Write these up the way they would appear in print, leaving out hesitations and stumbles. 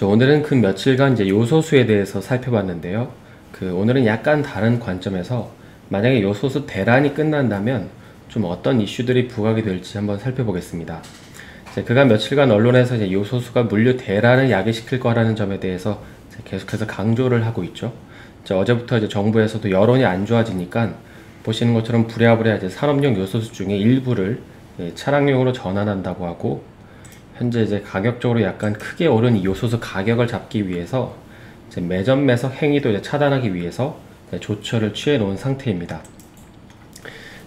오늘은 그 며칠간 이제 요소수에 대해서 살펴봤는데요. 오늘은 약간 다른 관점에서 만약에 요소수 대란이 끝난다면 좀 어떤 이슈들이 부각이 될지 한번 살펴보겠습니다. 그간 며칠간 언론에서 이제 요소수가 물류 대란을 야기시킬 거라는 점에 대해서 계속해서 강조를 하고 있죠. 어제부터 이제 정부에서도 여론이 안 좋아지니까 보시는 것처럼 부랴부랴 이제 산업용 요소수 중에 일부를 차량용으로 전환한다고 하고, 현재 이제 가격적으로 약간 크게 오른 이 요소수 가격을 잡기 위해서 이제 매점 매석 행위도 이제 차단하기 위해서 조처를 취해 놓은 상태입니다.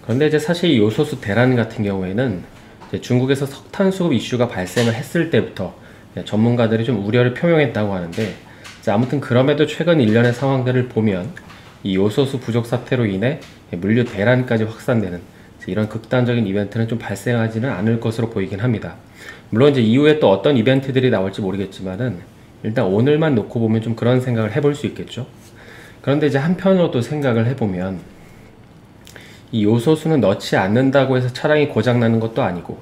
그런데 이제 사실 이 요소수 대란 같은 경우에는 이제 중국에서 석탄 수급 이슈가 발생을 했을 때부터 전문가들이 좀 우려를 표명했다고 하는데, 아무튼 그럼에도 최근 일련의 상황들을 보면 이 요소수 부족 사태로 인해 물류 대란까지 확산되는 이런 극단적인 이벤트는 좀 발생하지는 않을 것으로 보이긴 합니다. 물론 이제 이후에 또 어떤 이벤트들이 나올지 모르겠지만은 일단 오늘만 놓고 보면 좀 그런 생각을 해볼 수 있겠죠. 그런데 이제 한편으로 또 생각을 해보면 이 요소수는 넣지 않는다고 해서 차량이 고장나는 것도 아니고,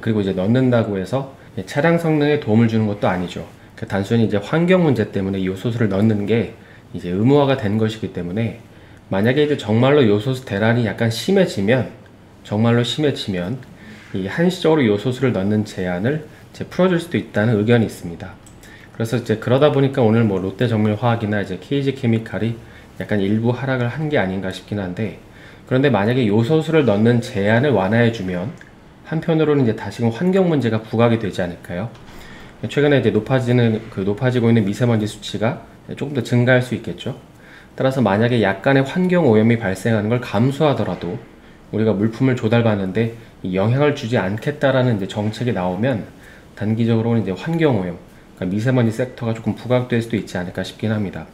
그리고 이제 넣는다고 해서 차량 성능에 도움을 주는 것도 아니죠. 단순히 이제 환경 문제 때문에 이 요소수를 넣는 게 이제 의무화가 된 것이기 때문에, 만약에 이제 정말로 요소수 대란이 약간 심해지면 이 한시적으로 요소수를 넣는 제한을 이제 풀어줄 수도 있다는 의견이 있습니다. 그래서 이제 그러다 보니까 오늘 뭐 롯데정밀화학이나 이제 KG케미칼이 약간 일부 하락을 한 게 아닌가 싶긴 한데, 그런데 만약에 요소수를 넣는 제한을 완화해주면 한편으로는 이제 다시금 환경 문제가 부각이 되지 않을까요? 최근에 이제 높아지고 있는 미세먼지 수치가 조금 더 증가할 수 있겠죠. 따라서 만약에 약간의 환경 오염이 발생하는 걸 감수하더라도 우리가 물품을 조달받는데 영향을 주지 않겠다라는 이제 정책이 나오면 단기적으로는 이제 환경 오염, 그러니까 미세먼지 섹터가 조금 부각될 수도 있지 않을까 싶긴 합니다.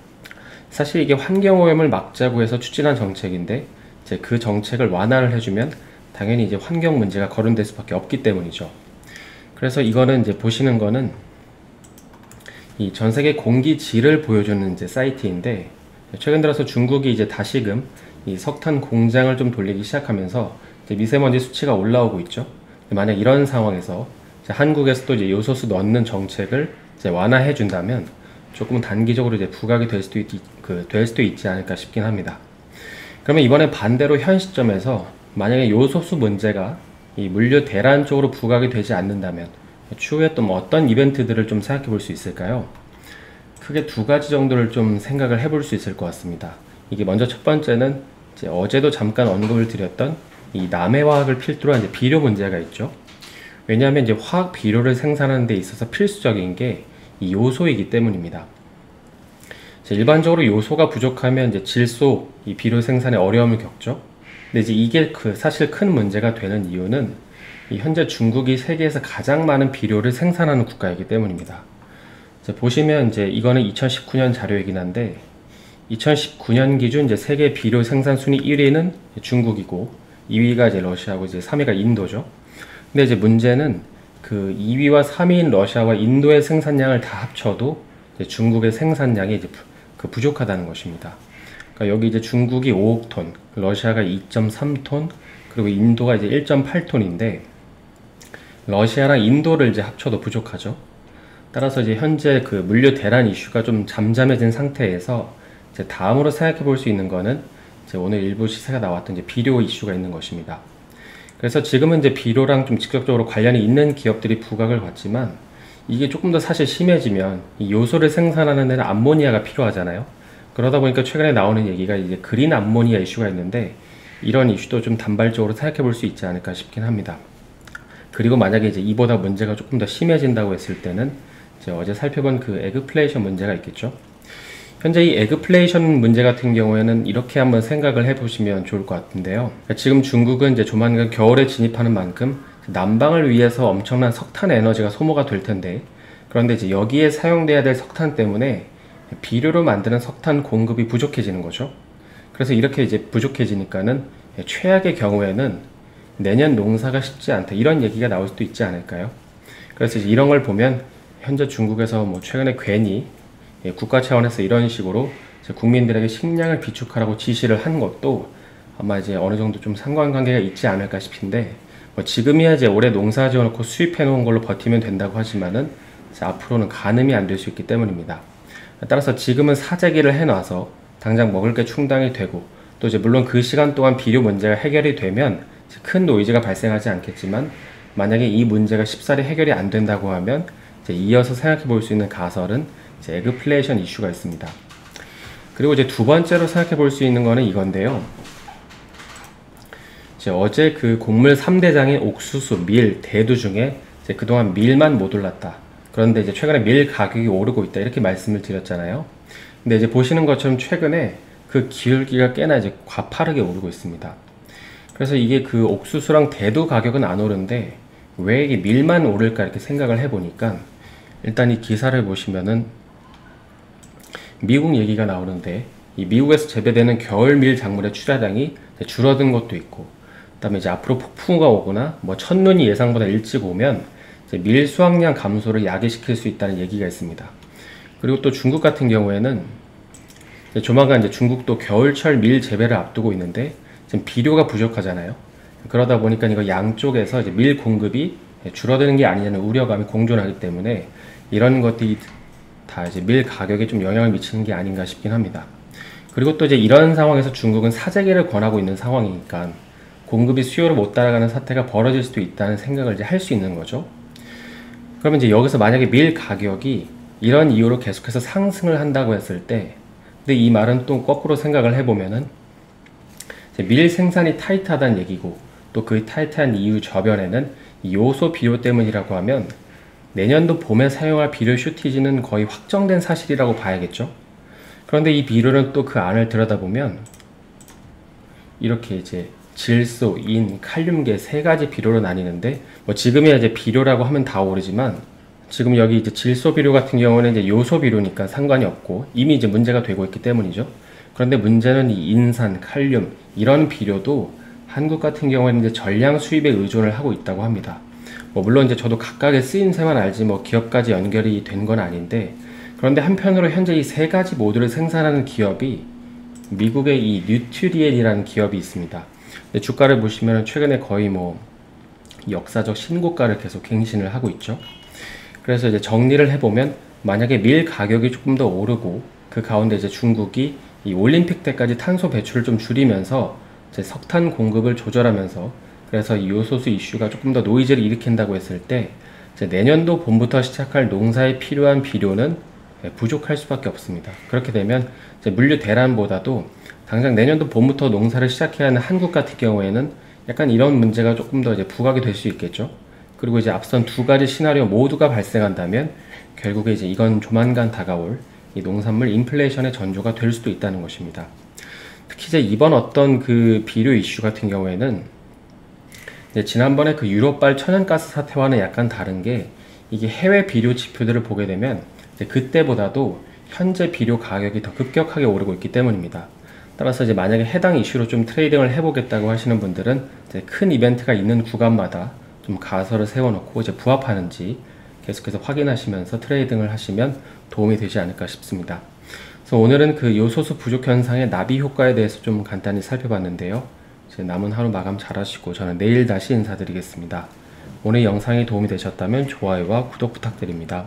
사실 이게 환경 오염을 막자고 해서 추진한 정책인데, 이제 그 정책을 완화를 해주면 당연히 이제 환경 문제가 거론될 수밖에 없기 때문이죠. 그래서 이거는 이제 보시는 거는 이 전 세계 공기 질을 보여주는 이제 사이트인데, 최근 들어서 중국이 이제 다시금 이 석탄 공장을 좀 돌리기 시작하면서 이제 미세먼지 수치가 올라오고 있죠. 만약 이런 상황에서 이제 한국에서도 이제 요소수 넣는 정책을 이제 완화해 준다면 조금 단기적으로 이제 부각이 될 수도 있지 않을까 싶긴 합니다. 그러면 이번에 반대로 현 시점에서 만약에 요소수 문제가 이 물류 대란 쪽으로 부각이 되지 않는다면 추후에 또 뭐 어떤 이벤트들을 좀 생각해 볼 수 있을까요? 크게 두 가지 정도를 좀 생각을 해볼 수 있을 것 같습니다. 이게 먼저 첫 번째는 이제 어제도 잠깐 언급을 드렸던 이 남해화학을 필두로 한 이제 비료 문제가 있죠. 왜냐하면 이제 화학 비료를 생산하는 데 있어서 필수적인 게 이 요소이기 때문입니다. 일반적으로 요소가 부족하면 이제 질소, 이 비료 생산에 어려움을 겪죠. 근데 이제 이게 사실 큰 문제가 되는 이유는 이 현재 중국이 세계에서 가장 많은 비료를 생산하는 국가이기 때문입니다. 보시면 이제 이거는 2019년 자료이긴 한데, 2019년 기준 이제 세계 비료 생산 순위 1위는 중국이고 2위가 이제 러시아고 이제 3위가 인도죠. 근데 이제 문제는 그 2위와 3위인 러시아와 인도의 생산량을 다 합쳐도 이제 중국의 생산량이 이제 부족하다는 것입니다. 그러니까 여기 이제 중국이 5억 톤, 러시아가 2.3톤, 그리고 인도가 이제 1.8톤인데 러시아랑 인도를 이제 합쳐도 부족하죠. 따라서 이제 현재 그 물류 대란 이슈가 좀 잠잠해진 상태에서 이제 다음으로 생각해 볼 수 있는 거는 이제 오늘 일부 시세가 나왔던 이제 비료 이슈가 있는 것입니다. 그래서 지금은 이제 비료랑 좀 직접적으로 관련이 있는 기업들이 부각을 받지만, 이게 조금 더 사실 심해지면 이 요소를 생산하는 데는 암모니아가 필요하잖아요. 그러다 보니까 최근에 나오는 얘기가 이제 그린 암모니아 이슈가 있는데, 이런 이슈도 좀 단발적으로 생각해 볼 수 있지 않을까 싶긴 합니다. 그리고 만약에 이제 이보다 문제가 조금 더 심해진다고 했을 때는 이제 어제 살펴본 그 에그플레이션 문제가 있겠죠. 현재 이 에그플레이션 문제 같은 경우에는 이렇게 한번 생각을 해보시면 좋을 것 같은데요. 지금 중국은 이제 조만간 겨울에 진입하는 만큼 난방을 위해서 엄청난 석탄 에너지가 소모가 될 텐데, 그런데 이제 여기에 사용돼야 될 석탄 때문에 비료로 만드는 석탄 공급이 부족해지는 거죠. 그래서 이렇게 이제 부족해지니까는 최악의 경우에는 내년 농사가 쉽지 않다, 이런 얘기가 나올 수도 있지 않을까요? 그래서 이제 이런 걸 보면 현재 중국에서 뭐 최근에 괜히 국가 차원에서 이런 식으로 국민들에게 식량을 비축하라고 지시를 한 것도 아마 이제 어느 정도 좀 상관관계가 있지 않을까 싶은데, 뭐 지금이야 이제 올해 농사 지어놓고 수입해 놓은 걸로 버티면 된다고 하지만은 앞으로는 가늠이 안 될 수 있기 때문입니다. 따라서 지금은 사재기를 해놔서 당장 먹을 게 충당이 되고, 또 이제 물론 그 시간 동안 비료 문제가 해결이 되면 큰 노이즈가 발생하지 않겠지만, 만약에 이 문제가 쉽사리 해결이 안 된다고 하면 이제 이어서 생각해 볼 수 있는 가설은 이제 에그플레이션 이슈가 있습니다. 그리고 이제 두 번째로 생각해 볼 수 있는 거는 이건데요. 이제 어제 그 곡물 3대장인 옥수수, 밀, 대두 중에 이제 그동안 밀만 못 올랐다. 그런데 이제 최근에 밀 가격이 오르고 있다. 이렇게 말씀을 드렸잖아요. 근데 이제 보시는 것처럼 최근에 그 기울기가 꽤나 이제 가파르게 오르고 있습니다. 그래서 이게 그 옥수수랑 대두 가격은 안 오른데 왜 이게 밀만 오를까 이렇게 생각을 해보니까, 일단 이 기사를 보시면은 미국 얘기가 나오는데, 이 미국에서 재배되는 겨울 밀 작물의 출하량이 줄어든 것도 있고, 그다음에 이제 앞으로 폭풍우가 오거나 뭐 첫눈이 예상보다 일찍 오면 이제 밀 수확량 감소를 야기시킬 수 있다는 얘기가 있습니다. 그리고 또 중국 같은 경우에는 이제 조만간 이제 중국도 겨울철 밀 재배를 앞두고 있는데 지금 비료가 부족하잖아요. 그러다 보니까 이거 양쪽에서 이제 밀 공급이 줄어드는 게 아니냐는 우려감이 공존하기 때문에 이런 것들이 다 이제 밀 가격에 좀 영향을 미치는 게 아닌가 싶긴 합니다. 그리고 또 이제 이런 상황에서 중국은 사재기를 권하고 있는 상황이니까 공급이 수요를 못 따라가는 사태가 벌어질 수도 있다는 생각을 이제 할 수 있는 거죠. 그러면 이제 여기서 만약에 밀 가격이 이런 이유로 계속해서 상승을 한다고 했을 때, 근데 이 말은 또 거꾸로 생각을 해보면은 이제 밀 생산이 타이트하다는 얘기고, 또 그 타이트한 이유 저변에는 이 요소 비료 때문이라고 하면 내년도 봄에 사용할 비료 슈티지는 거의 확정된 사실이라고 봐야겠죠. 그런데 이 비료는 또 그 안을 들여다보면 이렇게 이제 질소, 인, 칼륨계 세 가지 비료로 나뉘는데, 뭐 지금이야 이제 비료라고 하면 다 오르지만, 지금 여기 이제 질소 비료 같은 경우는 이제 요소 비료니까 상관이 없고 이미 이제 문제가 되고 있기 때문이죠. 그런데 문제는 이 인산, 칼륨 이런 비료도 한국 같은 경우에는 이제 전량 수입에 의존을 하고 있다고 합니다. 뭐 물론 이제 저도 각각의 쓰임새만 알지 뭐 기업까지 연결이 된 건 아닌데, 그런데 한편으로 현재 이 세 가지 모두를 생산하는 기업이 미국의 이 뉴트리엘이라는 기업이 있습니다. 근데 주가를 보시면 최근에 거의 뭐 역사적 신고가를 계속 갱신을 하고 있죠. 그래서 이제 정리를 해보면, 만약에 밀 가격이 조금 더 오르고 그 가운데 이제 중국이 이 올림픽 때까지 탄소 배출을 좀 줄이면서 이제 석탄 공급을 조절하면서, 그래서 이 요소수 이슈가 조금 더 노이즈를 일으킨다고 했을 때 이제 내년도 봄부터 시작할 농사에 필요한 비료는 부족할 수밖에 없습니다. 그렇게 되면 이제 물류 대란보다도 당장 내년도 봄부터 농사를 시작해야 하는 한국 같은 경우에는 약간 이런 문제가 조금 더 이제 부각이 될 수 있겠죠. 그리고 이제 앞선 두 가지 시나리오 모두가 발생한다면 결국에 이제 이건 조만간 다가올 이 농산물 인플레이션의 전조가 될 수도 있다는 것입니다. 특히 이제 이번 어떤 그 비료 이슈 같은 경우에는 지난번에 그 유럽발 천연가스 사태와는 약간 다른 게, 이게 해외 비료 지표들을 보게 되면 이제 그때보다도 현재 비료 가격이 더 급격하게 오르고 있기 때문입니다. 따라서 이제 만약에 해당 이슈로 좀 트레이딩을 해보겠다고 하시는 분들은 이제 큰 이벤트가 있는 구간마다 좀 가설을 세워놓고 이제 부합하는지 계속해서 확인하시면서 트레이딩을 하시면 도움이 되지 않을까 싶습니다. 그래서 오늘은 그 요소수 부족 현상의 나비 효과에 대해서 좀 간단히 살펴봤는데요. 이제 남은 하루 마감 잘 하시고 저는 내일 다시 인사드리겠습니다. 오늘 영상이 도움이 되셨다면 좋아요와 구독 부탁드립니다.